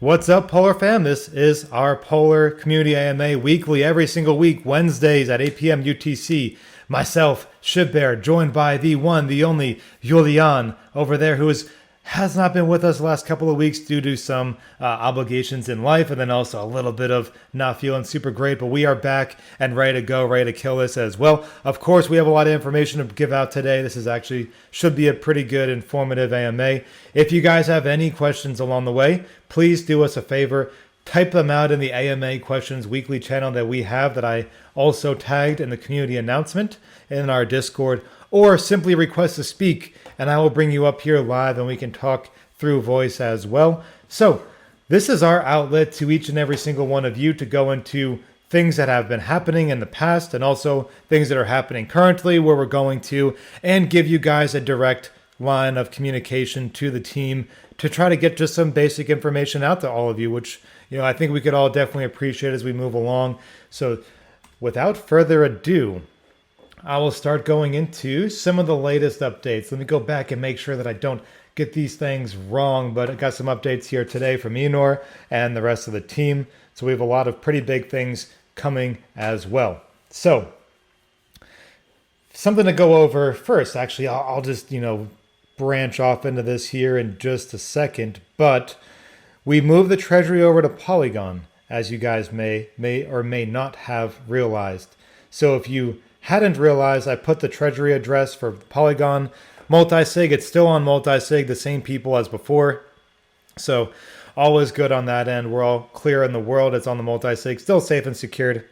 What's up, Polar fam? This is our Polar Community AMA weekly, every single week, Wednesdays at 8 p.m. UTC. Myself, Shibbear, joined by the one, the only Julian over there, who has not been with us the last couple of weeks due to some obligations in life, and then also a little bit of not feeling super great. But we are back and ready to go, ready to kill this as well. Of course, we have a lot of information to give out today. This is actually should be a pretty good, informative AMA. If you guys have any questions along the way, please do us a favor. Type them out in the AMA Questions weekly channel that we have, that I also tagged in the community announcement in our Discord, or simply request to speak, and I will bring you up here live and we can talk through voice as well. So this is our outlet to each and every single one of you to go into things that have been happening in the past and also things that are happening currently, where we're going to, and give you guys a direct line of communication to the team to try to get just some basic information out to all of you, which I think we could all definitely appreciate as we move along. So without further ado, I will start going into some of the latest updates. Let me go back and make sure that I don't get these things wrong, but I got some updates here today from Enor and the rest of the team. So we have a lot of pretty big things coming as well. So something to go over first. Actually, I'll just, branch off into this here in just a second, but we moved the treasury over to Polygon, as you guys may or may not have realized. So if you hadn't realized, I put the treasury address for Polygon multi-sig. It's still on multi-sig, the same people as before. So all is good on that end. We're all clear in the world. It's on the multi-sig, still safe and secured.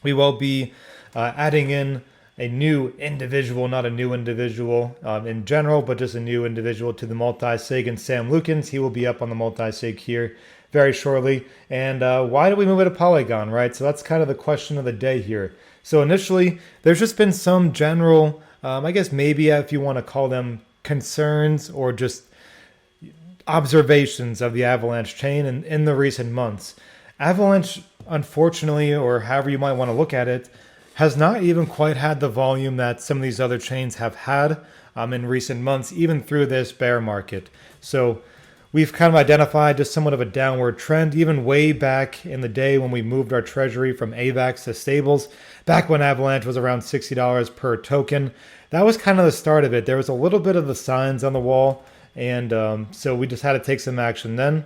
We will be adding in a new individual, not a new individual in general, but just a new individual to the multi-sig. And Sam Lukens, he will be up on the multi-sig here very shortly. And why did we move it to Polygon, right? So that's kind of the question of the day here. So initially, there's just been some general, I guess maybe if you want to call them concerns or just observations of the Avalanche chain in the recent months. Avalanche, unfortunately, or however you might want to look at it, has not even quite had the volume that some of these other chains have had in recent months, even through this bear market. So we've kind of identified just somewhat of a downward trend, even way back in the day when we moved our treasury from AVAX to stables, back when Avalanche was around $60 per token. That was kind of the start of it. There was a little bit of the signs on the wall, and so we just had to take some action then.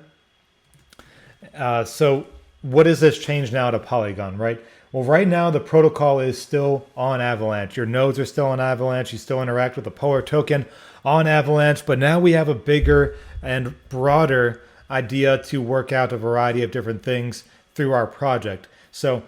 So what is this change now to Polygon, right? Well, right now the protocol is still on Avalanche. Your nodes are still on Avalanche. You still interact with the Polar token on Avalanche, but now we have a bigger and broader idea to work out a variety of different things through our project. So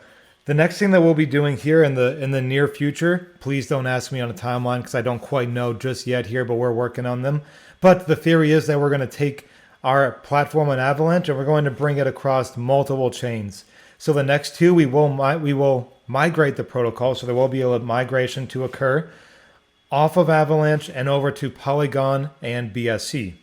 the next thing that we'll be doing here in the near future, please don't ask me on a timeline because I don't quite know just yet here, but we're working on them. But the theory is that we're going to take our platform on Avalanche and we're going to bring it across multiple chains. So the next two, we will migrate the protocol, so there will be a migration to occur off of Avalanche and over to Polygon and BSC.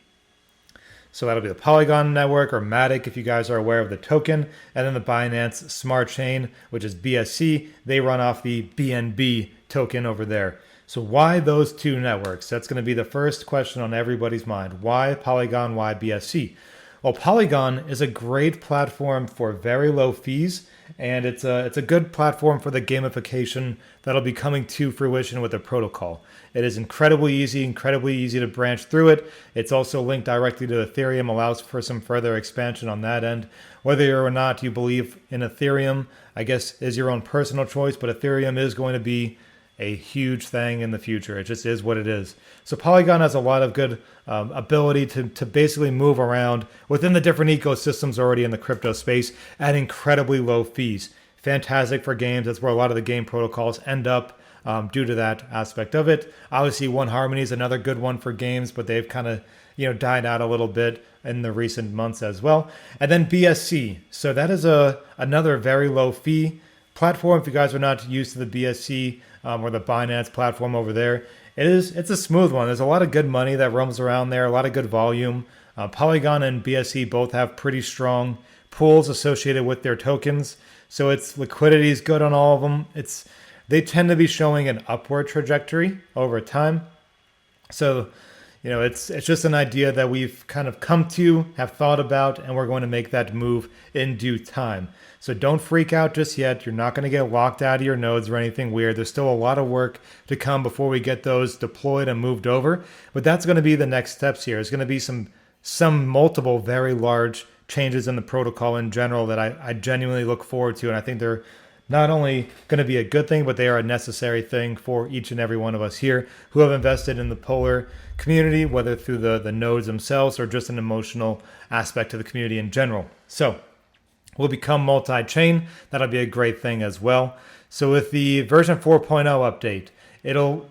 So that'll be the Polygon network, or Matic if you guys are aware of the token, and then the Binance Smart Chain, which is BSC. They run off the BNB token over there. So why those two networks? That's going to be the first question on everybody's mind. Why Polygon? Why BSC? Well, Polygon is a great platform for very low fees, and it's a good platform for the gamification that'll be coming to fruition with the protocol. It is incredibly easy to branch through it. It's also linked directly to Ethereum, allows for some further expansion on that end. Whether or not you believe in Ethereum, I guess, is your own personal choice, but Ethereum is going to be a huge thing in the future. It just is what it is. So Polygon has a lot of good ability to basically move around within the different ecosystems already in the crypto space at incredibly low fees. Fantastic for games. That's where a lot of the game protocols end up due to that aspect of it. Obviously, One Harmony is another good one for games, but they've kind of died out a little bit in the recent months as well. And then BSC. So that is another very low fee platform. If you guys are not used to the BSC or the Binance platform over there, it's a smooth one. There's a lot of good money that roams around there, a lot of good volume. Polygon and BSC both have pretty strong pools associated with their tokens, so its liquidity is good on all of them. They tend to be showing an upward trajectory over time. So it's just an idea that we've kind of come to, have thought about, and we're going to make that move in due time. So don't freak out just yet. You're not going to get locked out of your nodes or anything weird. There's still a lot of work to come before we get those deployed and moved over. But that's going to be the next steps here. It's going to be some multiple very large changes in the protocol in general that I genuinely look forward to. And I think they're not only going to be a good thing, but they are a necessary thing for each and every one of us here who have invested in the Polar community, whether through the nodes themselves or just an emotional aspect to the community in general. So we'll become multi-chain. That'll be a great thing as well. So with the version 4.0 update, it'll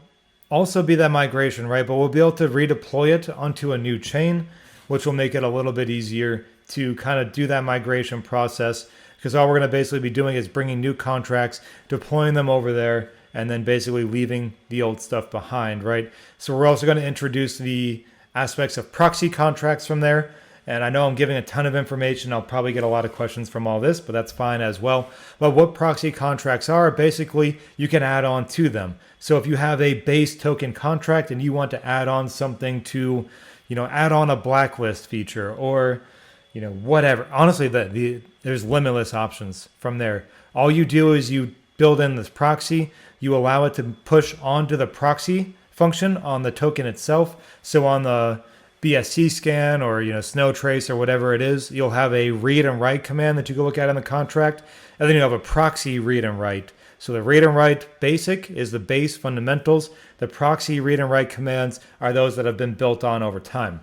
also be that migration, right? But we'll be able to redeploy it onto a new chain, which will make it a little bit easier to kind of do that migration process, because all we're going to basically be doing is bringing new contracts, deploying them over there, and then basically leaving the old stuff behind, right? So we're also going to introduce the aspects of proxy contracts from there. And I know I'm giving a ton of information. I'll probably get a lot of questions from all this, but that's fine as well. But what proxy contracts are, basically, you can add on to them. So if you have a base token contract and you want to add on something to, add on a blacklist feature or, whatever. Honestly, there's limitless options from there. All you do is you build in this proxy. You allow it to push onto the proxy function on the token itself. So on the BSC scan or snow trace or whatever it is, you'll have a read and write command that you can look at in the contract, and then you have a proxy read and write. So the read and write basic is the base fundamentals. The proxy read and write commands are those that have been built on over time.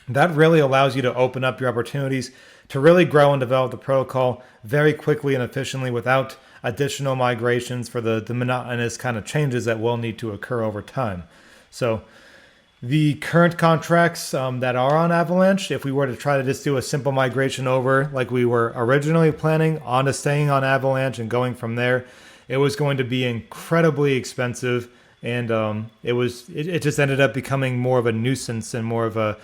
That really allows you to open up your opportunities to really grow and develop the protocol very quickly and efficiently without additional migrations for the monotonous kind of changes that will need to occur over time. So the current contracts that are on Avalanche, if we were to try to just do a simple migration over like we were originally planning on to staying on Avalanche and going from there, it was going to be incredibly expensive, and it just ended up becoming more of a nuisance and more of a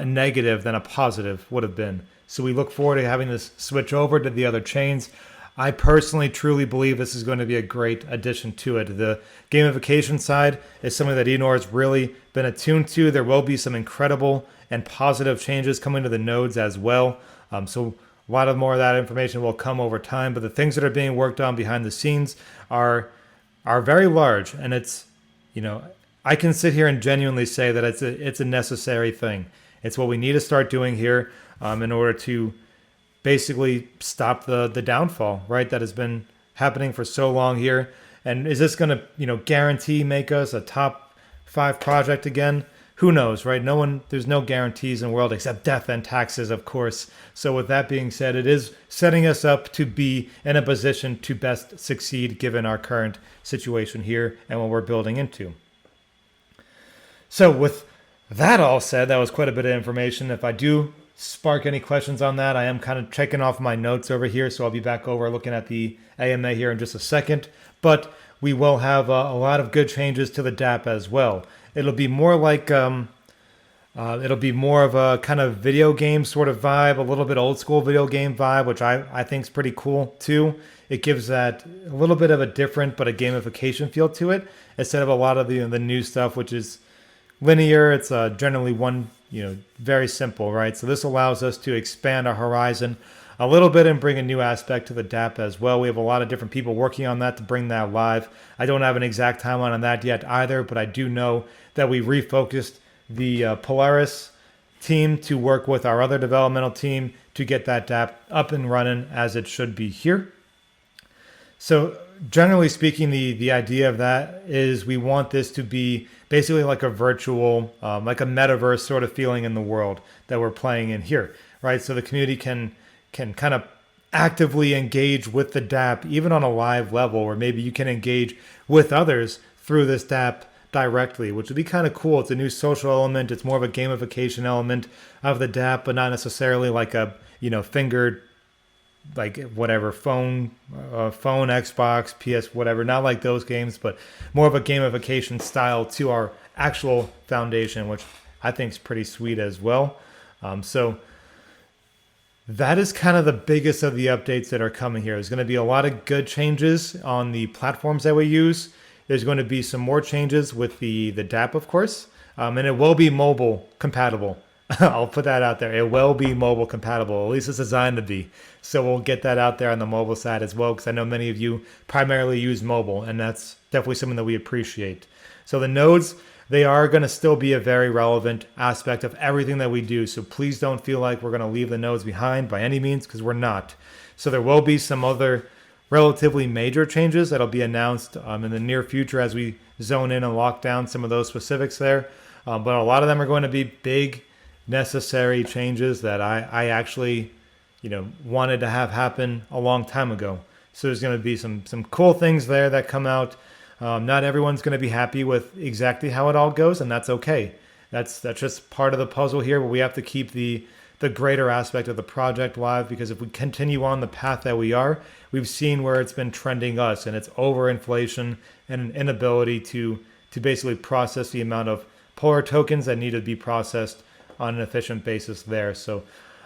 negative than a positive would have been. So we look forward to having this switch over to the other chains. I personally truly believe this is going to be a great addition to it. The gamification side is something that Enor has really been attuned to. There will be some incredible and positive changes coming to the nodes as well. So a lot of more of that information will come over time. But the things that are being worked on behind the scenes are very large. And it's, I can sit here and genuinely say that it's a necessary thing. It's what we need to start doing here in order to basically stop the downfall, right, that has been happening for so long here. And is this going to, guarantee make us a top 5 project again? Who knows, right? There's no guarantees in the world except death and taxes, of course. So with that being said, it is setting us up to be in a position to best succeed given our current situation here and what we're building into. So with that all said, that was quite a bit of information. If I do spark any questions on that, I am kind of checking off my notes over here, so I'll be back over looking at the AMA here in just a second. But we will have a lot of good changes to the DApp as well. It'll be more like it'll be more of a kind of video game sort of vibe, a little bit old school video game vibe, which I think is pretty cool too. It gives that a little bit of a different but a gamification feel to it instead of a lot of the new stuff, which is linear. It's generally one, very simple, right? So this allows us to expand our horizon a little bit and bring a new aspect to the DApp as well. We have a lot of different people working on that to bring that live. I don't have an exact timeline on that yet either, but I do know that we refocused the Polaris team to work with our other developmental team to get that DApp up and running as it should be here. So generally speaking, the idea of that is we want this to be basically like a virtual, like a metaverse sort of feeling in the world that we're playing in here, right? So the community can kind of actively engage with the DApp, even on a live level, or maybe you can engage with others through this DApp directly, which would be kind of cool. It's a new social element. It's more of a gamification element of the DApp, but not necessarily like a, fingered, like whatever, phone, Xbox, PS, whatever, not like those games, but more of a gamification style to our actual foundation, which I think is pretty sweet as well. So that is kind of the biggest of the updates that are coming here. There's going to be a lot of good changes on the platforms that we use. There's going to be some more changes with the DApp, of course. and it will be mobile compatible. I'll put that out there. It will be mobile compatible. At least it's designed to be. So we'll get that out there on the mobile side as well, because I know many of you primarily use mobile, and that's definitely something that we appreciate. So the nodes, they are going to still be a very relevant aspect of everything that we do. So please don't feel like we're going to leave the nodes behind by any means, because we're not. So there will be some other relatively major changes that'll be announced in the near future as we zone in and lock down some of those specifics there. But a lot of them are going to be big, necessary changes that I actually, wanted to have happen a long time ago. So there's going to be some cool things there that come out. Not everyone's going to be happy with exactly how it all goes, and that's okay. That's just part of the puzzle here. But we have to keep the greater aspect of the project live, because if we continue on the path that we are, we've seen where it's been trending us, and it's overinflation and an inability to basically process the amount of Polar tokens that need to be processed on an efficient basis there. So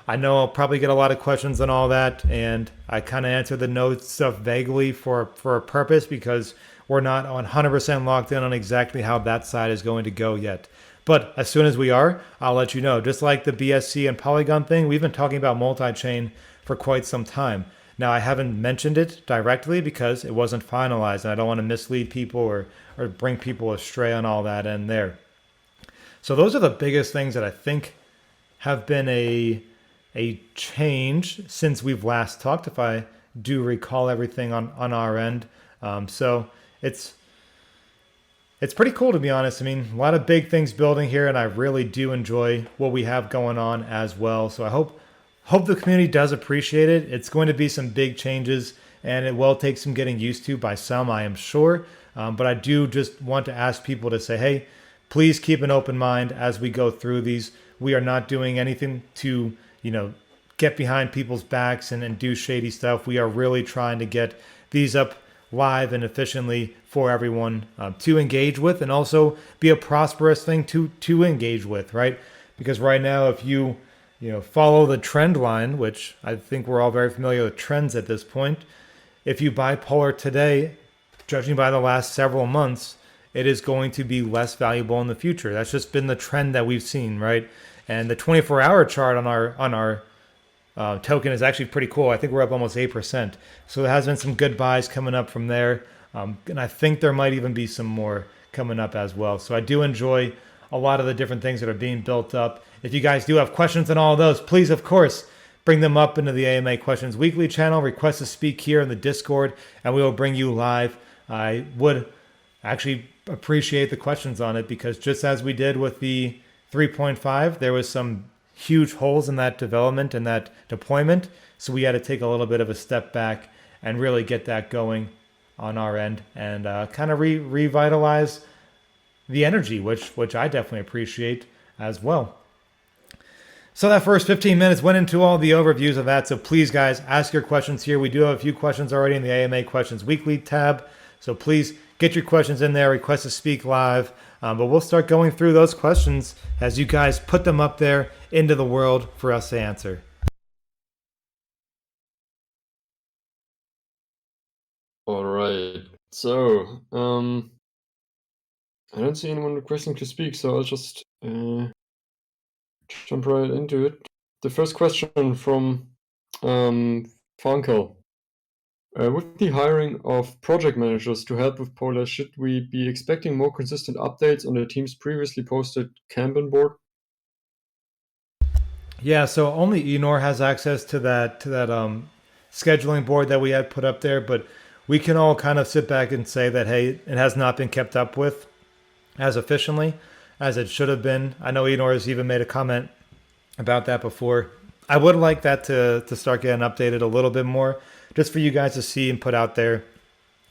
I know I'll probably get a lot of questions on all that, and I kind of answered the node stuff vaguely for a purpose, because we're not 100% locked in on exactly how that side is going to go yet. But as soon as we are, I'll let you know. Just like the BSC and Polygon thing, we've been talking about multi-chain for quite some time. Now, I haven't mentioned it directly because it wasn't finalized, and I don't want to mislead people or bring people astray on all that end there. So those are the biggest things that I think have been a change since we've last talked, if I do recall everything on our end. So it's pretty cool, to be honest. I mean, a lot of big things building here, and I really do enjoy what we have going on as well. So I hope the community does appreciate it. It's going to be some big changes, and it will take some getting used to by some, I am sure. But I do just want to ask people to say, hey, please keep an open mind as we go through these. We are not doing anything to, get behind people's backs and do shady stuff. We are really trying to get these up live and efficiently for everyone to engage with, and also be a prosperous thing to engage with, right? Because right now, if you follow the trend line, which I think we're all very familiar with trends at this point, if you buy Polar today, judging by the last several months, it is going to be less valuable in the future. That's just been the trend that we've seen, right? And the 24-hour chart on our token is actually pretty cool. I think we're up almost 8%. So there has been some good buys coming up from there. And I think there might even be some more coming up as well. So I do enjoy a lot of the different things that are being built up. If you guys do have questions on all of those, please, of course, bring them up into the AMA Questions Weekly channel. Request to speak here in the Discord, and we will bring you live. I would actually appreciate the questions on it, because just as we did with the 3.5, there was some huge holes in that development and that deployment. So we had to take a little bit of a step back and really get that going on our end, and kind of revitalize the energy, which I definitely appreciate as well. So that first 15 minutes went into all the overviews of that. So please, guys, ask your questions here. We do have a few questions already in the AMA Questions Weekly tab. So please get your questions in there, request to speak live. But we'll start going through those questions as you guys put them up there into the world for us to answer. All right. So, I don't see anyone requesting to speak, so I'll just jump right into it. The first question from Funkel. With the hiring of project managers to help with Polar, should we be expecting more consistent updates on the team's previously posted Kanban board? Yeah, so only Enor has access to that scheduling board that we had put up there, but we can all kind of sit back and say that, hey, it has not been kept up with as efficiently as it should have been. I know Enor has even made a comment about that before. I would like that to start getting updated a little bit more, just for you guys to see and put out there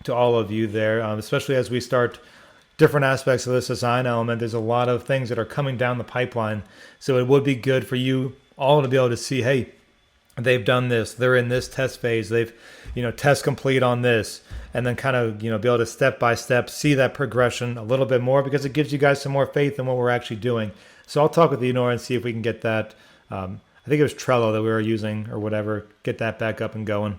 to all of you there, especially as we start different aspects of this design element. There's a lot of things that are coming down the pipeline. So it would be good for you all to be able to see, hey, they've done this, they're in this test phase, they've, test complete on this, and then kind of, be able to step by step see that progression a little bit more, because it gives you guys some more faith in what we're actually doing. So I'll talk with Enor and see if we can get that. I think it was Trello that we were using or whatever, get that back up and going.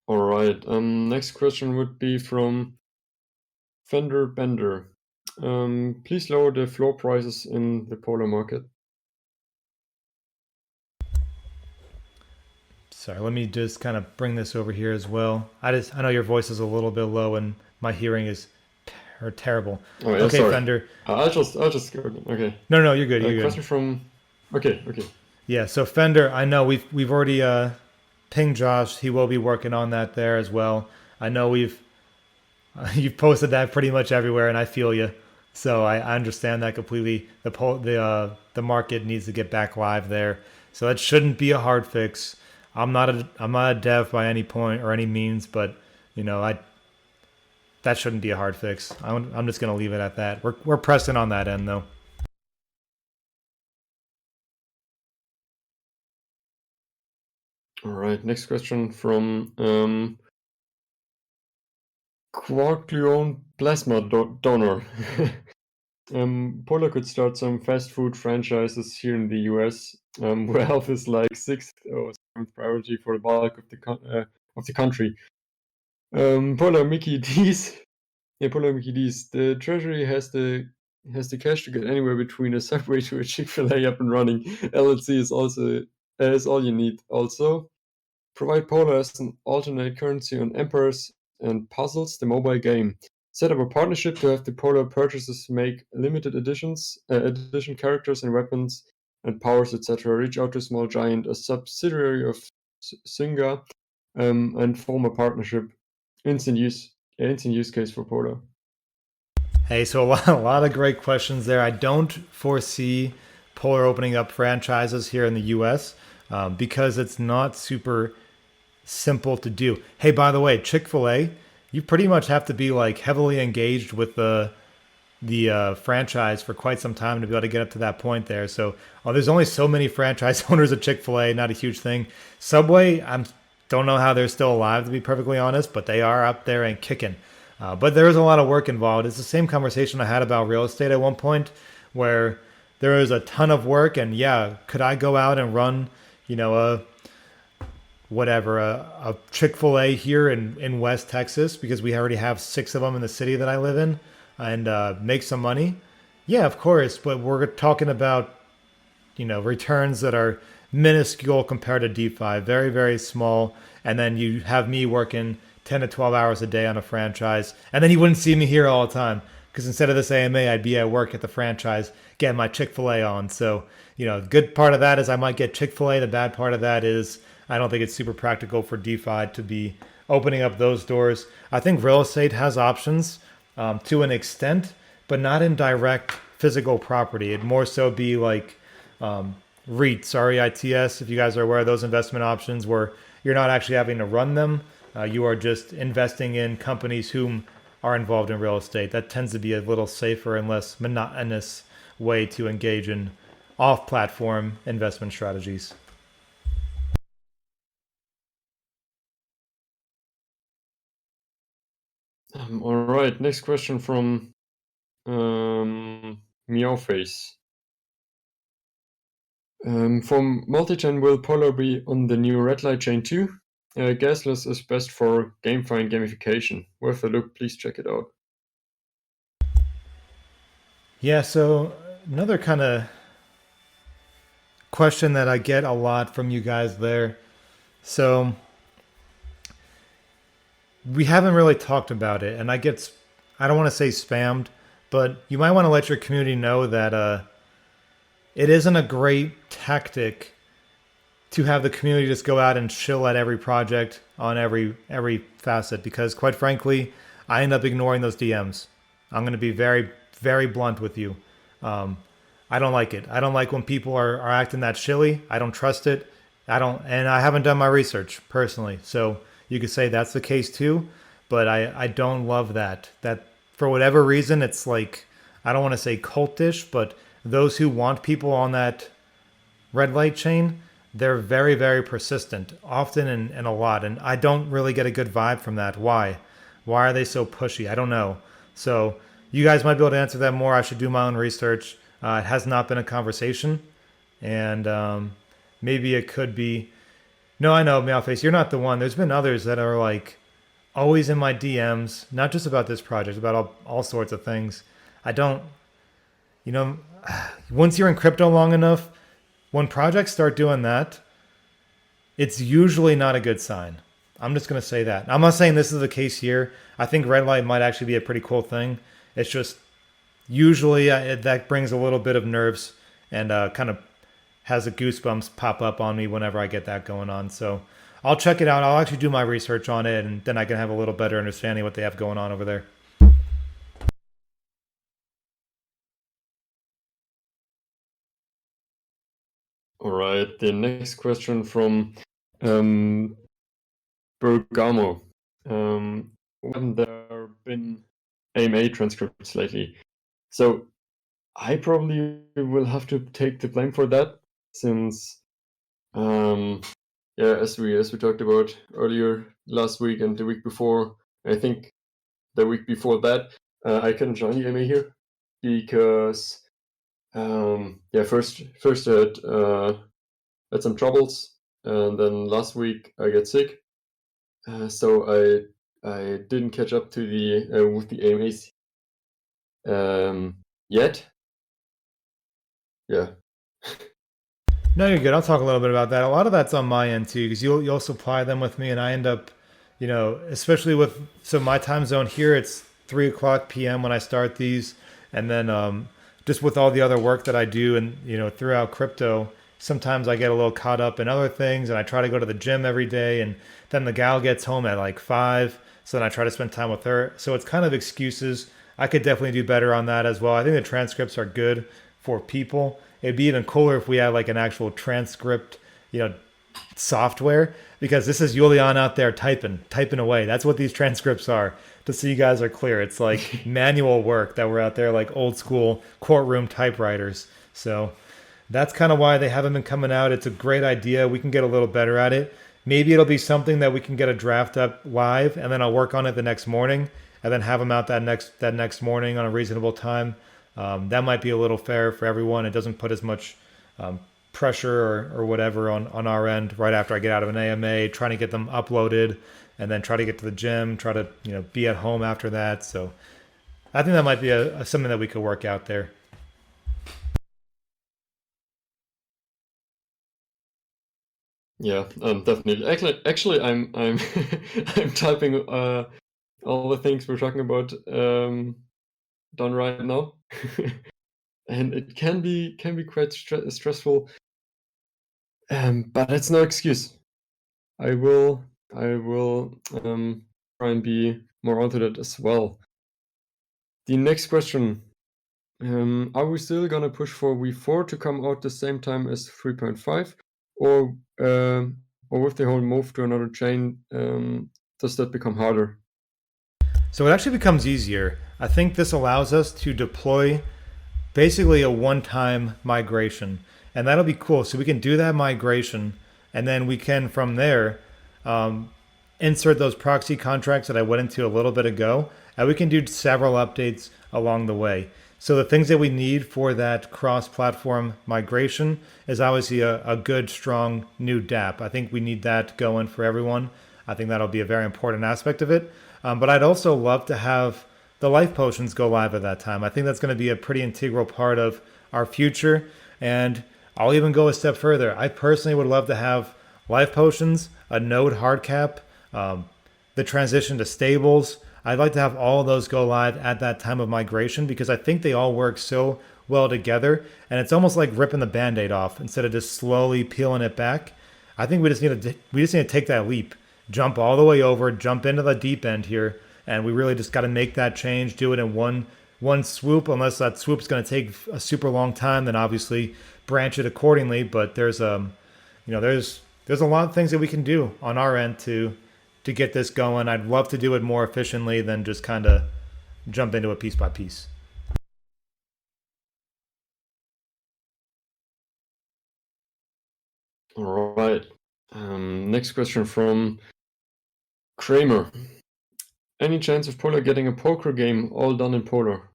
All right. Next question would be from Fender Bender. Please lower the floor prices in the Polar market. Sorry, let me just kind of bring this over here as well. I know your voice is a little bit low and my hearing is terrible. Oh yeah, Okay, sorry. Fender. I'll just go again. Okay. No, you're good. You're good. Question from. Okay. Yeah, so Fender, I know we've already pinged Josh. He will be working on that there as well. I know you've posted that pretty much everywhere, and I feel you. So I understand that completely. The market needs to get back live there, so that shouldn't be a hard fix. I'm not a dev by any point or any means, but I that shouldn't be a hard fix. I'm just gonna leave it at that. We're pressing on that end though. All right. Next question from Quark-gluon plasma donor. Polar could start some fast food franchises here in the US, where health is like sixth or seventh priority for the bulk of the country. Polar Mickey D's. Yeah, Polar Mickey D's. The Treasury has the cash to get anywhere between a Subway to a Chick-fil-A up and running. LLC is all you need. Also, provide Polar as an alternate currency on Emperors and Puzzles, the mobile game. Set up a partnership to have the Polar purchases make limited edition characters and weapons and powers, etc. Reach out to Small Giant, a subsidiary of Zynga, and form a partnership. Instant use case for Polar. Hey, so a lot of great questions there. I don't foresee Polar opening up franchises here in the U.S. Because it's not super simple to do. Hey, by the way, Chick-fil-A, you pretty much have to be like heavily engaged with the franchise for quite some time to be able to get up to that point there. So there's only so many franchise owners of Chick-fil-A, not a huge thing. Subway, don't know how they're still alive to be perfectly honest, but they are up there and kicking. But there is a lot of work involved. It's the same conversation I had about real estate at one point, where there is a ton of work, and yeah, could I go out and run, a Chick-fil-A here in West Texas because we already have 6 of them in the city that I live in and make some money? Yeah, of course, but we're talking about, returns that are minuscule compared to DeFi, very, very small. And then you have me working 10 to 12 hours a day on a franchise. And then you wouldn't see me here all the time because instead of this AMA, I'd be at work at the franchise getting my Chick-fil-A on. So, good part of that is I might get Chick-fil-A. The bad part of that is I don't think it's super practical for DeFi to be opening up those doors. I think real estate has options to an extent, but not in direct physical property. It'd more so be like REITs, REITs, if you guys are aware of those investment options where you're not actually having to run them. You are just investing in companies whom are involved in real estate. That tends to be a little safer and less monotonous way to engage in off-platform investment strategies. All right, next question from Meowface. From multi-chain, will Polar be on the new red light chain too? Gasless is best for GameFi and gamification. Worth a look, please check it out. Yeah, so another kind of question that I get a lot from you guys there. So we haven't really talked about it, and I don't want to say spammed, but you might want to let your community know that it isn't a great tactic to have the community just go out and chill at every project on every facet, because quite frankly, I end up ignoring those DMs. I'm going to be very, very blunt with you. I don't like it. I don't like when people are acting that chilly. I don't trust it. And I haven't done my research personally. So you could say that's the case too, but I don't love that. That for whatever reason, it's like, I don't want to say cultish, but those who want people on that red light chain, they're very, very persistent, often and a lot. And I don't really get a good vibe from that. Why? Why are they so pushy? I don't know. So you guys might be able to answer that more. I should do my own research. It has not been a conversation. And maybe it could be. No, I know, Meowface, you're not the one. There's been others that are like, always in my DMs, not just about this project, about all sorts of things. I don't, you know, once you're in crypto long enough, when projects start doing that, it's usually not a good sign. I'm just going to say that. I'm not saying this is the case here. I think red light might actually be a pretty cool thing. It's just usually that brings a little bit of nerves and kind of has a goosebumps pop up on me whenever I get that going on. So I'll check it out. I'll actually do my research on it, and then I can have a little better understanding what they have going on over there. All right, the next question from um, Bergamo. Haven't there been AMA transcripts lately? So I probably will have to take the blame for that, since yeah, as we talked about earlier last week and the week before, I think the week before that, I couldn't join the AMA here because yeah, first had some troubles, and then last week I got sick, so I didn't catch up to the with the AMAs yet. Yeah. No, you're good. I'll talk a little bit about that. A lot of that's on my end too, because you'll supply them with me, and I end up, especially with so my time zone here, it's 3 o'clock p.m. when I start these, and then just with all the other work that I do, and throughout crypto, sometimes I get a little caught up in other things, and I try to go to the gym every day, and then the gal gets home at like 5, so then I try to spend time with her. So it's kind of excuses. I could definitely do better on that as well. I think the transcripts are good for people. It'd be even cooler if we had like an actual transcript, software, because this is Julian out there typing away. That's what these transcripts are. Just so you guys are clear, it's like manual work that we're out there like old school courtroom typewriters. So that's kind of why they haven't been coming out. It's a great idea. We can get a little better at it. Maybe it'll be something that we can get a draft up live, and then I'll work on it the next morning, and then have them out that next morning on a reasonable time. That might be a little fair for everyone. It doesn't put as much pressure or whatever on our end right after I get out of an AMA, trying to get them uploaded, and then try to get to the gym, try to be at home after that. So I think that might be something that we could work out there. Yeah, definitely. Actually, I'm I'm typing all the things we're talking about done right now, and it can be quite stressful. But that's no excuse. I will I will try and be more onto that as well. The next question: are we still gonna push for V4 to come out the same time as 3.5, or with the whole move to another chain, does that become harder? So it actually becomes easier. I think this allows us to deploy basically a one-time migration, and that'll be cool. So we can do that migration, and then we can from there um, insert those proxy contracts that I went into a little bit ago, and we can do several updates along the way. So the things that we need for that cross-platform migration is obviously a good, strong new DApp. I think we need that going for everyone. I think that'll be a very important aspect of it. But I'd also love to have the life potions go live at that time. I think that's going to be a pretty integral part of our future. And I'll even go a step further. I personally would love to have life potions, a node hard cap, the transition to stables. I'd like to have all of those go live at that time of migration, because I think they all work so well together, and it's almost like ripping the band-aid off instead of just slowly peeling it back. I think we just need to take that leap, jump all the way over, jump into the deep end here, and we really just got to make that change, do it in one swoop. Unless that swoop's going to take a super long time, then obviously branch it accordingly. But there's a lot of things that we can do on our end to get this going. I'd love to do it more efficiently than just kind of jump into it piece by piece. All right. Next question from Kramer. Any chance of Polar getting a poker game all done in Polar?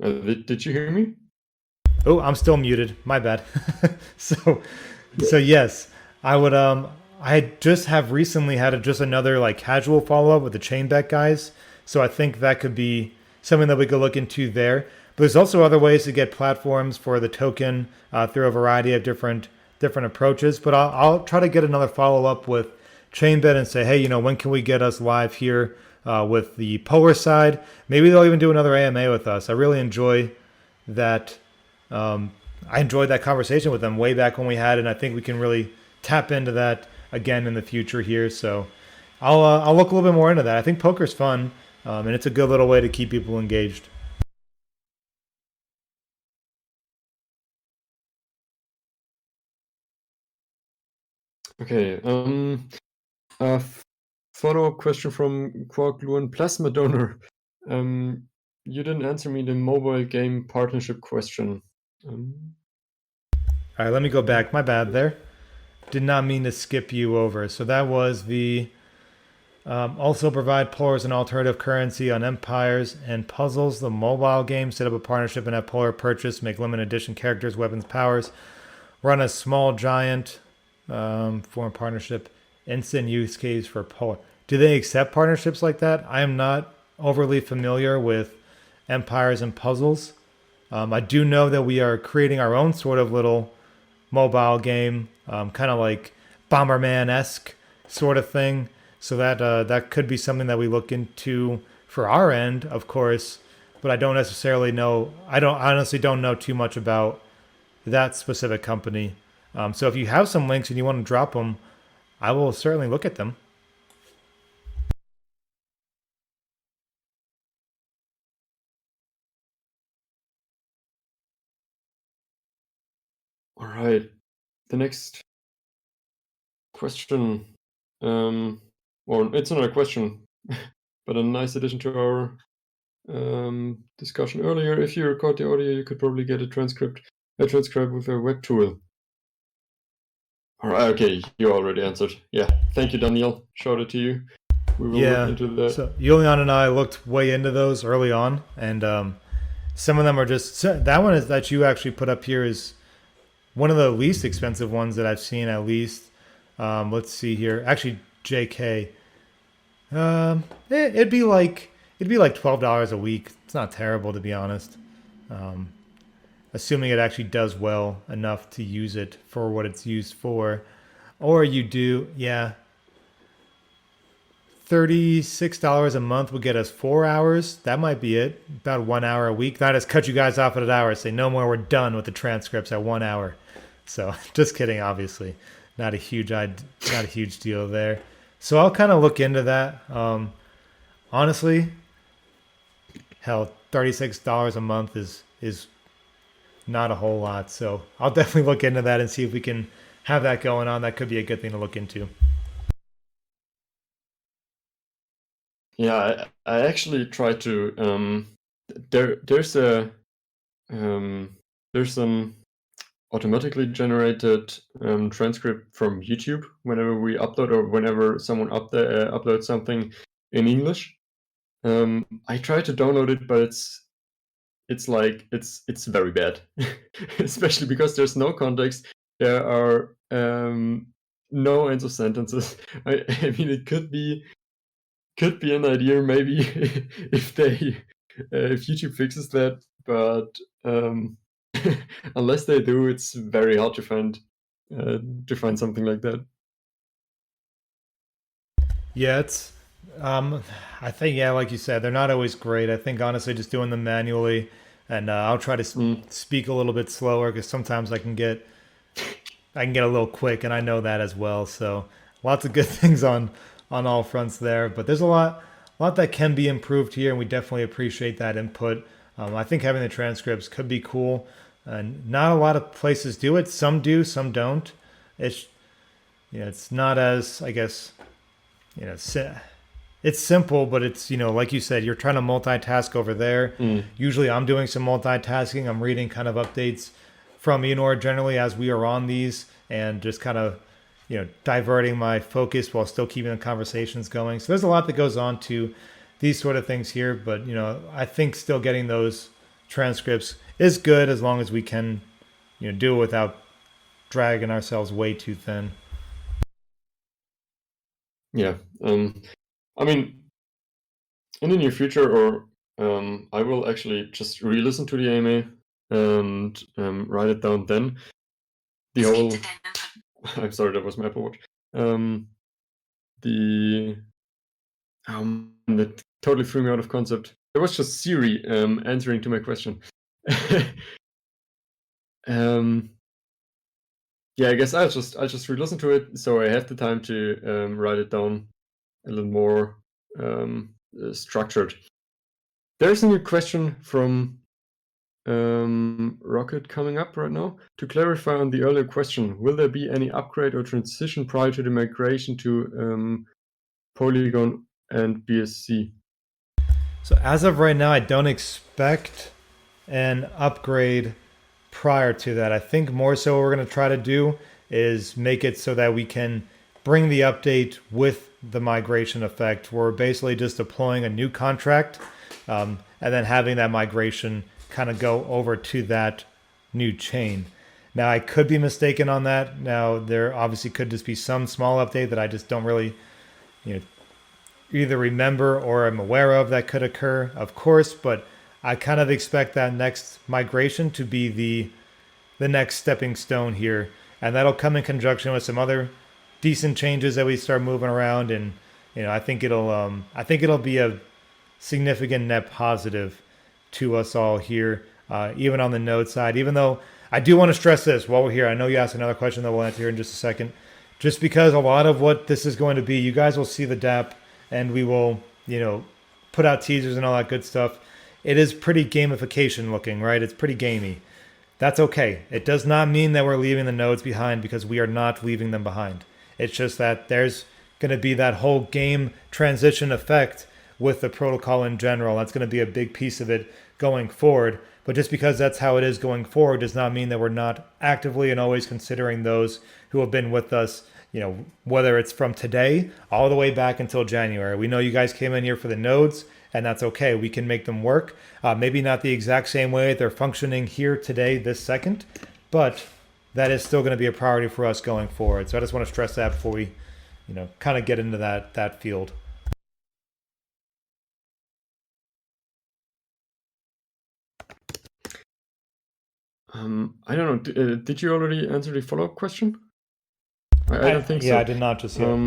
Did you hear me? Oh, I'm still muted. My bad. so, so yes, I would. I just have recently had just another like casual follow up with the chain bet guys. So I think that could be something that we could look into there. But there's also other ways to get platforms for the token through a variety of different approaches. But I'll try to get another follow up with Chainbet and say, hey, when can we get us live here with the Polar side? Maybe they'll even do another AMA with us. I really enjoy that. I enjoyed that conversation with them way back when we had it, and I think we can really tap into that again in the future here. So I'll look a little bit more into that. I think poker's fun, and it's a good little way to keep people engaged. Okay. A follow-up question from Quark Luan Plasma Donor. You didn't answer me the mobile game partnership question. All right, let me go back. My bad there. Did not mean to skip you over. So that was the also provide Polar as an alternative currency on Empires and Puzzles. The mobile game set up a partnership and have Polar purchase, make limited edition characters, weapons, powers. Run a small giant form partnership. Instant use case for Polar. Do they accept partnerships like that? I am not overly familiar with Empires and Puzzles. I do know that we are creating our own sort of little mobile game, kind of like Bomberman-esque sort of thing. So that could be something that we look into for our end, of course. But I don't necessarily know. I honestly don't know too much about that specific company. So if you have some links and you want to drop them, I will certainly look at them. All right. The next question, or it's not a question, but a nice addition to our discussion earlier. If you record the audio, you could probably get a transcript with a web tool. All right. Okay, you already answered. Yeah. Thank you, Daniel. Shout out to you. We will look into that. So Julian and I looked way into those early on, and some of them are just that one is that you actually put up here is one of the least expensive ones that I've seen, at least. Let's see here. Actually, JK. It'd be like $12 a week. It's not terrible, to be honest. Assuming it actually does well enough to use it for what it's used for, or you do, yeah. $36 a month would get us 4 hours. That might be it. About 1 hour a week. Not just cut you guys off at an hour. Say no more. We're done with the transcripts at 1 hour. So just kidding. Obviously, not a huge deal there. So I'll kind of look into that. Honestly, hell, $36 a month is not a whole lot. So I'll definitely look into that and see if we can have that going on. That could be a good thing to look into. Yeah, I actually try to. There's an automatically generated transcript from YouTube whenever we upload or whenever someone uploads something in English. I try to download it, but it's very bad, especially because there's no context. There are no ends of sentences. I mean, it could be an idea maybe if YouTube fixes that, but unless they do, it's very hard to find something like that. Yeah, it's I think, yeah, like you said, they're not always great. I think honestly, just doing them manually, and I'll try to speak a little bit slower because sometimes I can get a little quick, and I know that as well. So lots of good things on all fronts there, but there's a lot that can be improved here, and we definitely appreciate that input. I think having the transcripts could be cool, and not a lot of places do it. Some do, some don't. It's it's not as, I guess, you know it's simple, but it's, like you said, you're trying to multitask over there. Usually I'm doing some multitasking. I'm reading kind of updates from Enor generally as we are on these, and just kind of diverting my focus while still keeping the conversations going. So there's a lot that goes on to these sort of things here, but I think still getting those transcripts is good as long as we can, do it without dragging ourselves way too thin. Yeah. I mean, in the near future, or I will actually just re-listen to the AMA and write it down then. The whole. I'm sorry, that was my Apple Watch. The that totally threw me out of concept. It was just Siri answering to my question. Yeah, I guess I'll just re-listen to it, so I have the time to write it down a little more structured. There's a new question from Rocket coming up right now. To clarify on the earlier question, will there be any upgrade or transition prior to the migration to Polygon and BSC? So as of right now, I don't expect an upgrade prior to that. I think more so what we're going to try to do is make it so that we can bring the update with the migration effect. We're basically just deploying a new contract and then having that migration kind of go over to that new chain. Now, I could be mistaken on that. Now, there obviously could just be some small update that I just don't really, you know, either remember or am aware of that could occur, of course, but I kind of expect that next migration to be the next stepping stone here, and that'll come in conjunction with some other decent changes that we start moving around, and I think it'll be a significant net positive to us all here, even on the node side. Even though I do want to stress this while we're here, I know you asked another question that we'll answer here in just a second. Just because a lot of what this is going to be, you guys will see the DApp, and we will, put out teasers and all that good stuff. It is pretty gamification looking, right? It's pretty gamey. That's okay. It does not mean that we're leaving the nodes behind, because we are not leaving them behind. It's just that there's going to be that whole game transition effect with the protocol in general. That's going to be a big piece of it going forward. But just because that's how it is going forward does not mean that we're not actively and always considering those who have been with us, whether it's from today all the way back until January. We know you guys came in here for the nodes, and that's okay. We can make them work. Maybe not the exact same way they're functioning here today, this second, but that is still going to be a priority for us going forward. So I just want to stress that before we, kind of get into that field. I don't know. Did you already answer the follow-up question? I don't think so. Yeah, I did not just yet.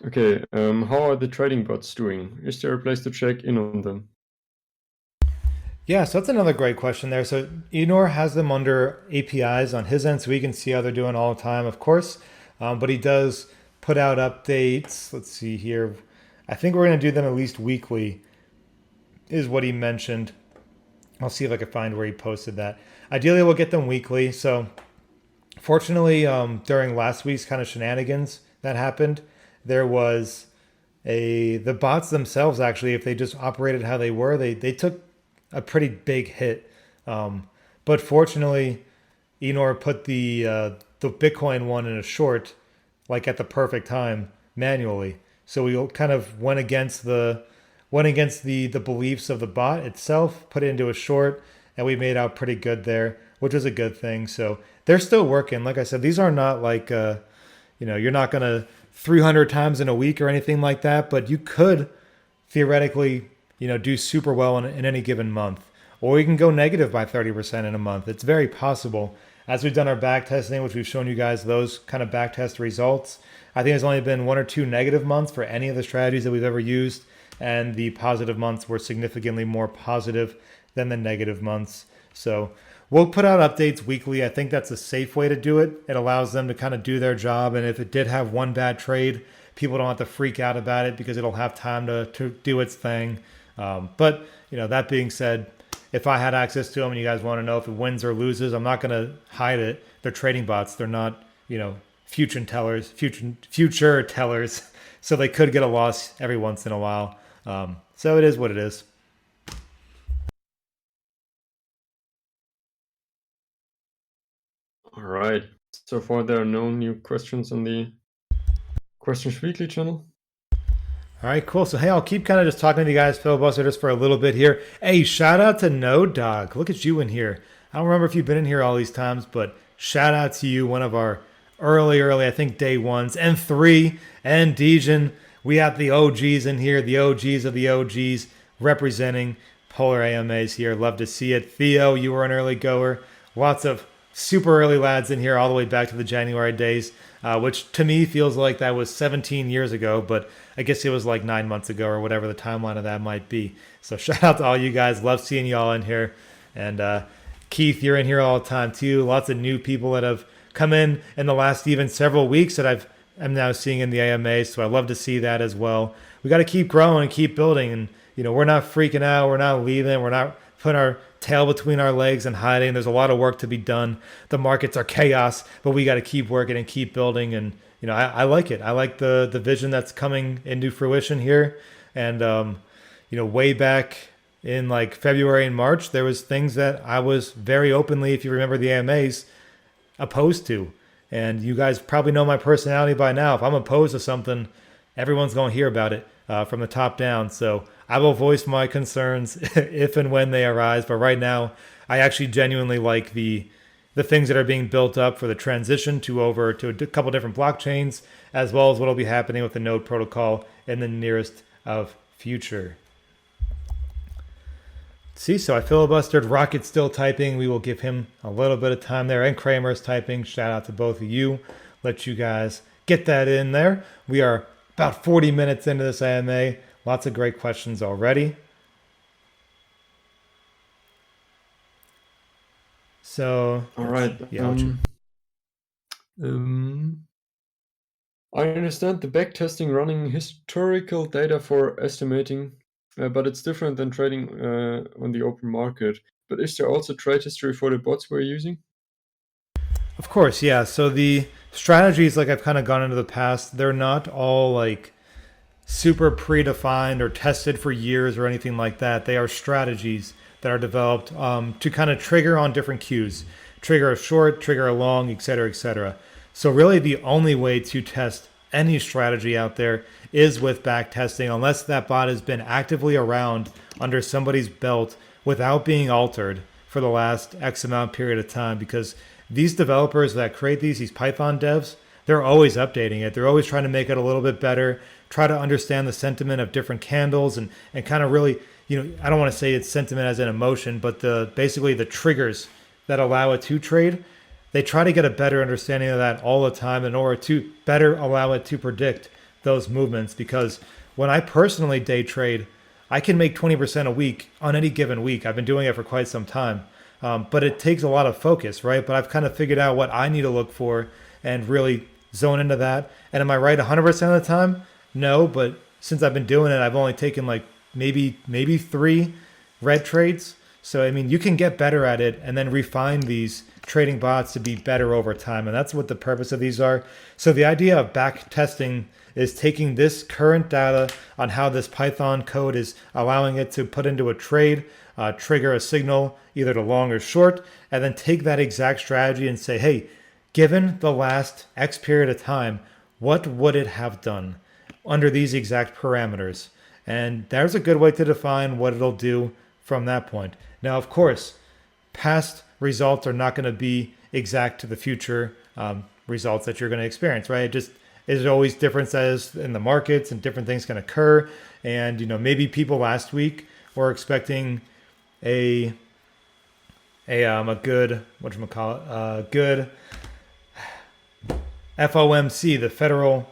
Okay. How are the trading bots doing? Is there a place to check in on them? Yeah, so that's another great question there. So Enor has them under APIs on his end, so we can see how they're doing all the time, of course. But he does put out updates. Let's see here. I think we're going to do them at least weekly, is what he mentioned. I'll see if I can find where he posted that. Ideally, we'll get them weekly. So fortunately, during last week's kind of shenanigans that happened, there was the bots themselves, actually, if they just operated how they were, they took a pretty big hit. But fortunately, Enor put the Bitcoin one in a short, like at the perfect time, manually. So we kind of went against the beliefs of the bot itself, put it into a short, and we made out pretty good there, which was a good thing. So they're still working. Like I said, these are not like you're not gonna 300 times in a week or anything like that, but you could theoretically, do super well in any given month. Or you can go negative by 30% in a month. It's very possible. As we've done our back testing, which we've shown you guys those kind of back test results, I think there's only been 1 or 2 negative months for any of the strategies that we've ever used, and the positive months were significantly more positive than the negative months. So we'll put out updates weekly. I think that's a safe way to do it. It allows them to kind of do their job, and if it did have one bad trade, people don't have to freak out about it because it'll have time to do its thing. But that being said, if I had access to them and you guys want to know if it wins or loses, I'm not going to hide it. They're trading bots. They're not, future tellers. So they could get a loss every once in a while. So it is what it is. All right. So far, there are no new questions on the Questions Weekly channel. All right, cool. So, hey, I'll keep kind of just talking to you guys, filibuster, just for a little bit here. Hey, shout out to No Dog. Look at you in here. I don't remember if you've been in here all these times, but shout out to you, one of our early, I think day ones, and three, and Dejan. We have the OGs in here, the OGs of the OGs representing Polar AMAs here. Love to see it. Theo, you were an early goer. Lots of super early lads in here all the way back to the January days, which to me feels like that was 17 years ago, but I guess it was like 9 months ago or whatever the timeline of that might be. So shout out to all you guys. Love seeing you all in here. And Keith, you're in here all the time too. Lots of new people that have come in the last even several weeks that I'm now seeing in the AMA. So I love to see that as well. We got to keep growing and keep building. And, we're not freaking out. We're not leaving. We're not putting our tail between our legs and hiding. There's a lot of work to be done. The markets are chaos, but we got to keep working and keep building. And, I like it. I like the vision that's coming into fruition here. And, way back in like February and March, there was things that I was very openly, if you remember the AMAs, opposed to. And you guys probably know my personality by now. If I'm opposed to something, everyone's going to hear about it from the top down. So I will voice my concerns if and when they arise. But right now, I actually genuinely like the things that are being built up for the transition to over to a couple different blockchains, as well as what will be happening with the node protocol in the nearest of future. See, so I filibustered. Rocket's still typing. We will give him a little bit of time there. And Kramer's typing. Shout out to both of you. Let you guys get that in there. We are about 40 minutes into this AMA. Lots of great questions already. So, all right. Yeah, I understand the backtesting running historical data for estimating, but it's different than trading on the open market. But is there also trade history for the bots we're using? Of course, yeah. So the strategies, like I've kind of gone into the past, they're not all like super predefined or tested for years or anything like that. They are strategies that are developed to kind of trigger on different cues, trigger a short, trigger a long, et cetera, et cetera. So really the only way to test any strategy out there is with back testing, unless that bot has been actively around under somebody's belt without being altered for the last X amount period of time. Because these developers that create these Python devs, they're always updating it. They're always trying to make it a little bit better, try to understand the sentiment of different candles and kind of really, I don't want to say it's sentiment as an emotion, but basically the triggers that allow it to trade. They try to get a better understanding of that all the time in order to better allow it to predict those movements. Because when I personally day trade, I can make 20% a week on any given week. I've been doing it for quite some time. But it takes a lot of focus, right? But I've kind of figured out what I need to look for and really zone into that. And am I right 100% of the time? No, but since I've been doing it, I've only taken like maybe 3 red trades. So, I mean, you can get better at it and then refine these trading bots to be better over time. And that's what the purpose of these are. So the idea of back testing is taking this current data on how this Python code is allowing it to put into a trade, trigger a signal either to long or short, and then take that exact strategy and say, hey, given the last X period of time, what would it have done under these exact parameters? And there's a good way to define what it'll do from that point. Now, of course, past results are not going to be exact to the future results that you're going to experience, right? It just is always differences in the markets and different things can occur. And, maybe people last week were expecting a good, good FOMC, the federal,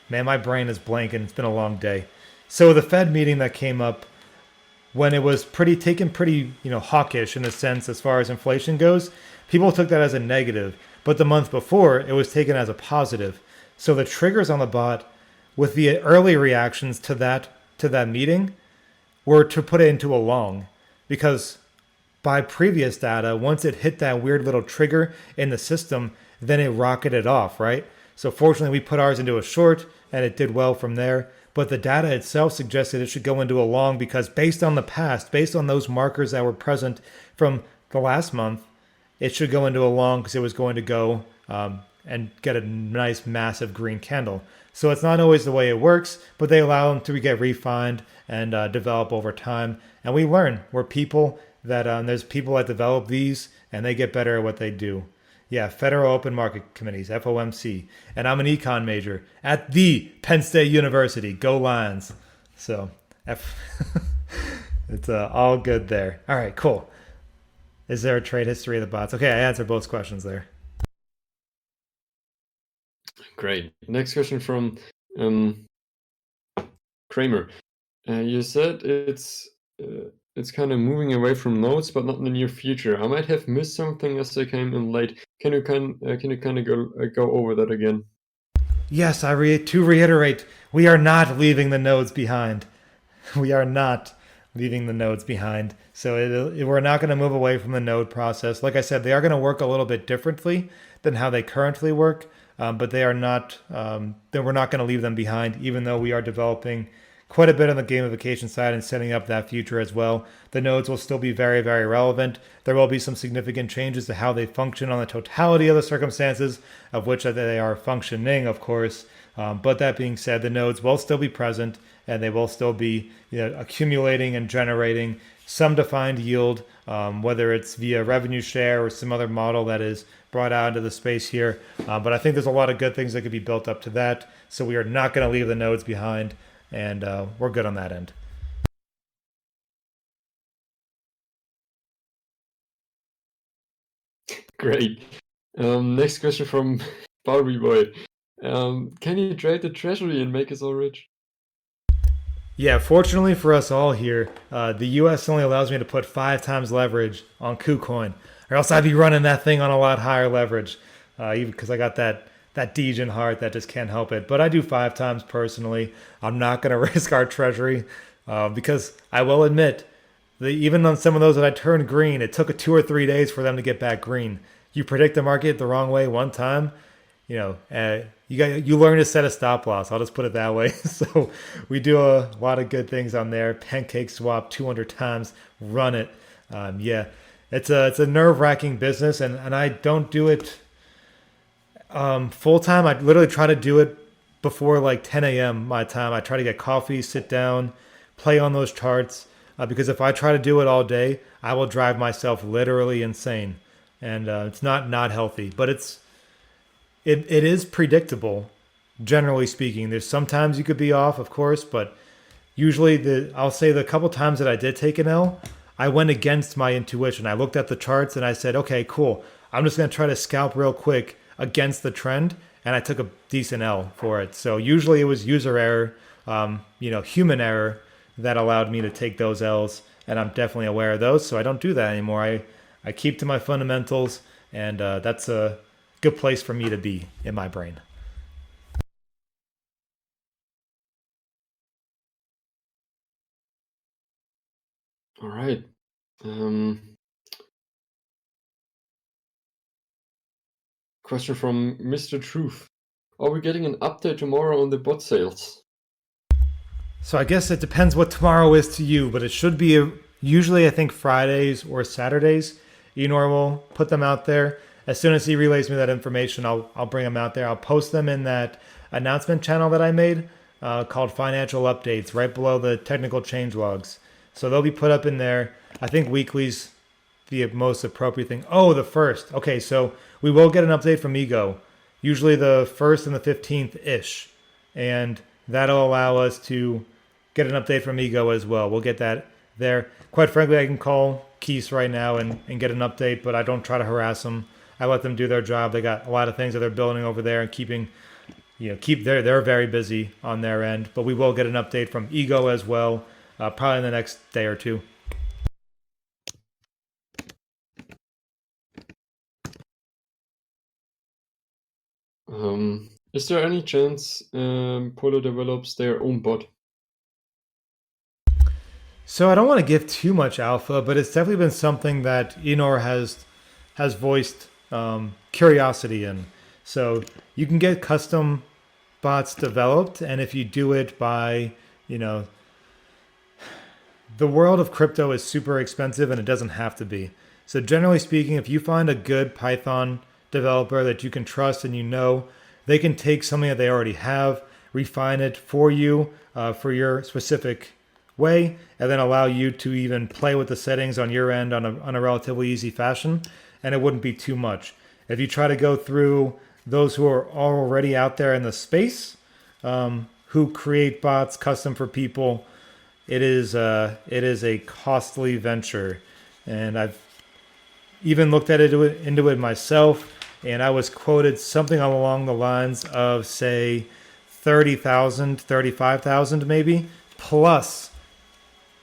man, my brain is blanking. It's been a long day. So the Fed meeting that came up when it was taken pretty hawkish in a sense as far as inflation goes, people took that as a negative. But the month before, it was taken as a positive. So the triggers on the bot with the early reactions to that meeting were to put it into a long, because by previous data, once it hit that weird little trigger in the system, then it rocketed off, right? So fortunately, we put ours into a short and it did well from there. But the data itself suggested it should go into a long because based on the past, based on those markers that were present from the last month, it should go into a long because it was going to go and get a nice massive green candle. So it's not always the way it works, but they allow them to get refined and develop over time. And we learn. We're people that there's people that develop these and they get better at what they do. Yeah, Federal Open Market Committees, FOMC. And I'm an econ major at the Penn State University. Go Lions. So it's all good there. All right, cool. Is there a trade history of the bots? Okay, I answered both questions there. Great. Next question from Kramer. You said it's kind of moving away from nodes, but not in the near future. I might have missed something as I came in late. Can you kind of go over that again? Yes, to reiterate, we are not leaving the nodes behind. We are not leaving the nodes behind. So we're not going to move away from the node process. Like I said, they are going to work a little bit differently than how they currently work, but they are not. We're not going to leave them behind, even though we are developing quite a bit on the gamification side and setting up that future as well. The nodes will still be very, very relevant. There will be some significant changes to how they function on the totality of the circumstances of which they are functioning, of course. But that being said, the nodes will still be present and they will still be accumulating and generating some defined yield, whether it's via revenue share or some other model that is brought out into the space here. But I think there's a lot of good things that could be built up to that. So we are not going to leave the nodes behind. And we're good on that end. Great. Next question from Barbie Boy. Can you trade the treasury and make us all rich? Yeah, fortunately for us all here, the US only allows me to put 5 times leverage on KuCoin, or else I'd be running that thing on a lot higher leverage, even because I got that Degen heart that just can't help it. But I do 5 times personally. I'm not going to risk our treasury because I will admit, even on some of those that I turned green, it took 2 or 3 days for them to get back green. You predict the market the wrong way one time, you learn to set a stop loss. I'll just put it that way. So we do a lot of good things on there. Pancake swap 200 times, run it. Yeah, it's a nerve-wracking business, and I don't do it full time. I literally try to do it before like 10 a.m. my time. I try to get coffee, sit down, play on those charts, because if I try to do it all day, I will drive myself literally insane, and it's not healthy. But it is predictable, generally speaking. There's sometimes you could be off, of course, but usually I'll say the couple times that I did take an L, I went against my intuition. I looked at the charts and I said, okay, cool. I'm just going to try to scalp real quick against the trend, and I took a decent L for it. So usually it was user error, human error that allowed me to take those L's, and I'm definitely aware of those, so I don't do that anymore. I keep to my fundamentals, and that's a good place for me to be in my brain. All right. Question from Mr. Truth. Are we getting an update tomorrow on the bot sales? So I guess it depends what tomorrow is to you, but it should be usually I think Fridays or Saturdays. Enor will put them out there. As soon as he relays me that information, I'll bring them out there. I'll post them in that announcement channel that I made called Financial Updates, right below the technical change logs. So they'll be put up in there. I think weekly's the most appropriate thing. Oh, the 1st. Okay, so we will get an update from Ego, usually the 1st and the 15th-ish. And that'll allow us to get an update from Ego as well. We'll get that there. Quite frankly, I can call Keese right now and get an update, but I don't try to harass them. I let them do their job. They got a lot of things that they're building over there and they're very busy on their end. But we will get an update from Ego as well, probably in the next day or two. Is there any chance Polo develops their own bot? So I don't want to give too much alpha, but it's definitely been something that Enor has voiced curiosity in. So you can get custom bots developed, and if you do it by, the world of crypto is super expensive and it doesn't have to be. So generally speaking, if you find a good Python developer that you can trust, and you know they can take something that they already have, refine it for you for your specific way, and then allow you to even play with the settings on your end on a relatively easy fashion, and it wouldn't be too much. If you try to go through those who are already out there in the space, who create bots custom for people, it is a costly venture, and I've even looked at into it myself, and I was quoted something along the lines of, say, 30,000, 35,000 maybe, plus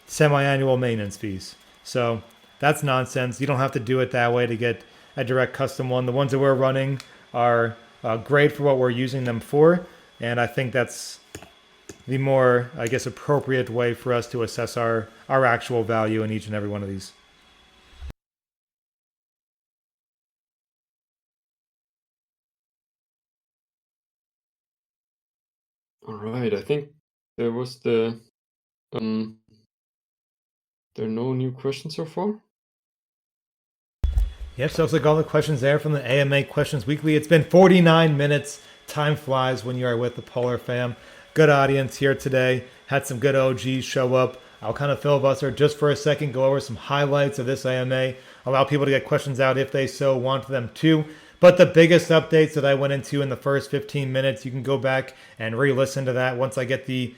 semi-annual maintenance fees. So that's nonsense. You don't have to do it that way to get a direct custom one. The ones that we're running are great for what we're using them for, and I think that's the more, I guess, appropriate way for us to assess our actual value in each and every one of these. All right, I think there was there are no new questions so far. Yep, so looks like all the questions there from the AMA Questions Weekly. It's been 49 minutes. Time flies when you are with the Polar fam. Good audience here today. Had some good OGs show up. I'll kind of filibuster just for a second, go over some highlights of this AMA, allow people to get questions out if they so want them to. But the biggest updates that I went into in the first 15 minutes, you can go back and re-listen to that once I get the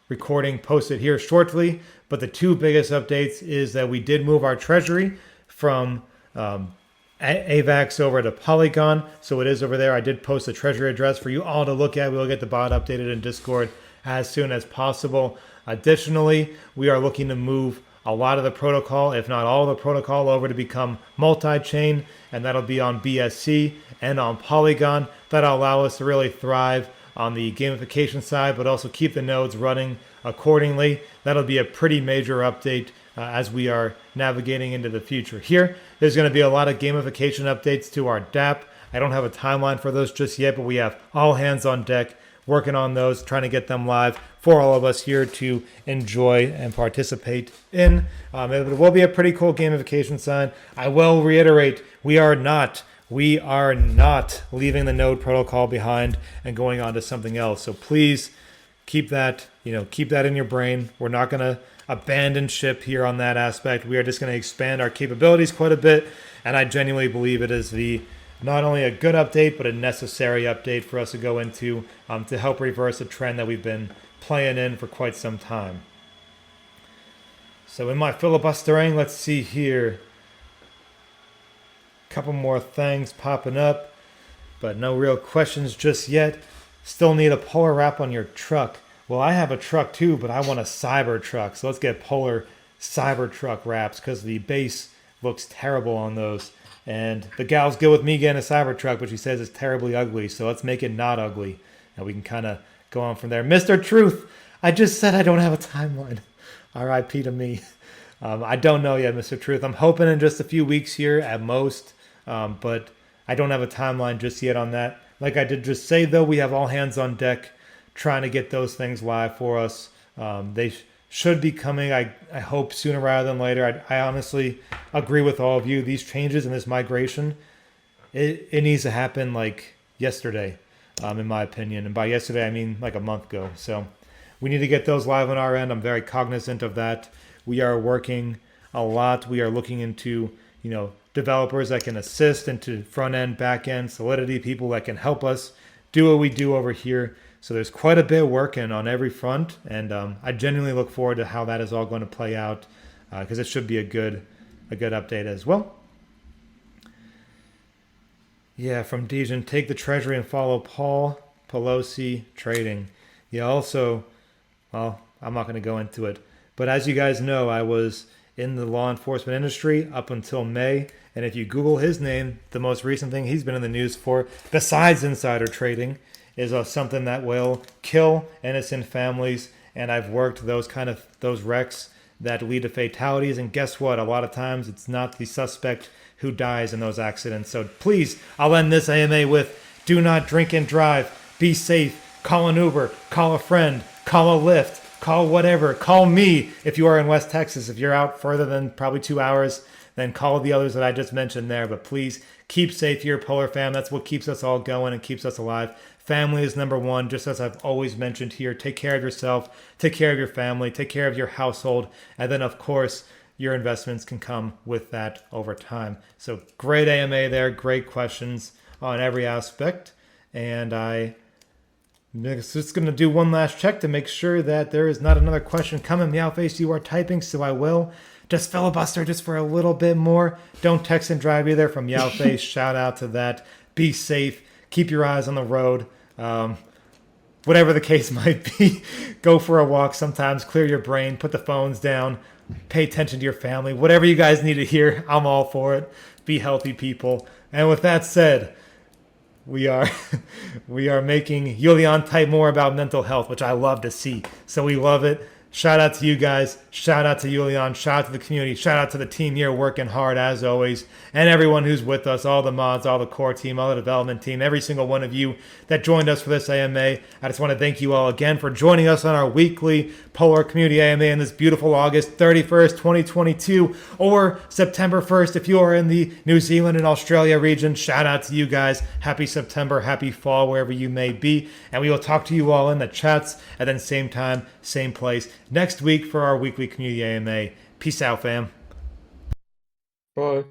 recording posted here shortly. But the two biggest updates is that we did move our treasury from AVAX over to Polygon, so it is over there. I did post a treasury address for you all to look at. We'll get the bot updated in Discord as soon as possible. Additionally, we are looking to move a lot of the protocol, if not all of the protocol, over to become multi-chain, and that'll be on BSC and on Polygon. That'll allow us to really thrive on the gamification side, but also keep the nodes running accordingly. That'll be a pretty major update as we are navigating into the future. Here, there's going to be a lot of gamification updates to our DApp. I don't have a timeline for those just yet, but we have all hands on deck working on those, trying to get them live for all of us here to enjoy and participate in. It will be a pretty cool gamification sign. I will reiterate, we are not leaving the node protocol behind and going on to something else. So please keep that in your brain. We're not going to abandon ship here on that aspect. We are just going to expand our capabilities quite a bit, and I genuinely believe it is not only a good update, but a necessary update for us to go into to help reverse a trend that we've been playing in for quite some time. So in my filibustering, let's see here. Couple more things popping up, but no real questions just yet. Still need a Polar wrap on your truck. Well, I have a truck too, but I want a Cyber truck. So let's get Polar Cyber truck wraps because the base looks terrible on those. And the gal's good with me getting a Cyber truck, but she says it's terribly ugly. So let's make it not ugly. And we can kind of go on from there. Mr. Truth, I just said I don't have a timeline. RIP to me. I don't know yet, Mr. Truth. I'm hoping in just a few weeks here at most. But I don't have a timeline just yet on that. Like I did just say, though, we have all hands on deck trying to get those things live for us. They should be coming, I hope, sooner rather than later. I honestly agree with all of you. These changes and this migration, it needs to happen like yesterday, in my opinion. And by yesterday, I mean like a month ago. So we need to get those live on our end. I'm very cognizant of that. We are working a lot. We are looking into, developers that can assist into front end, back end, Solidity, people that can help us do what we do over here. So there's quite a bit working on every front, and I genuinely look forward to how that is all going to play out because it should be a good update as well. Yeah, from Dejan, take the treasury and follow Paul Pelosi trading. Yeah, also, well, I'm not going to go into it, but as you guys know, I was in the law enforcement industry up until May. And if you Google his name, the most recent thing he's been in the news for, besides insider trading, is something that will kill innocent families. And I've worked those wrecks that lead to fatalities. And guess what? A lot of times it's not the suspect who dies in those accidents. So please, I'll end this AMA with, do not drink and drive. Be safe. Call an Uber. Call a friend. Call a Lyft. Call whatever. Call me if you are in West Texas. If you're out further than probably 2 hours, then call the others that I just mentioned there. But please keep safe here, Polar Fam. That's what keeps us all going and keeps us alive. Family is number one, just as I've always mentioned here. Take care of yourself, take care of your family, take care of your household, and then, of course, your investments can come with that over time. So great AMA there, great questions on every aspect. And I'm just going to do one last check to make sure that there is not another question coming. Meowface, you are typing, so I will just filibuster just for a little bit more. Don't text and drive either from Meowface. Shout out to that. Be safe. Keep your eyes on the road. Whatever the case might be, go for a walk sometimes, clear your brain, put the phones down, pay attention to your family. Whatever you guys need to hear, I'm all for it. Be healthy, people. And with that said, we are making Julian type more about mental health, which I love to see. So we love it. Shout out to you guys. Shout out to Julian. Shout out to the community. Shout out to the team here working hard as always. And everyone who's with us, all the mods, all the core team, all the development team, every single one of you that joined us for this AMA. I just want to thank you all again for joining us on our weekly Polar Community AMA in this beautiful August 31st, 2022, or September 1st if you are in the New Zealand and Australia region. Shout out to you guys. Happy September, happy fall, wherever you may be. And we will talk to you all in the chats at then same time, same place next week for our weekly Community AMA. Peace out, fam. Bye.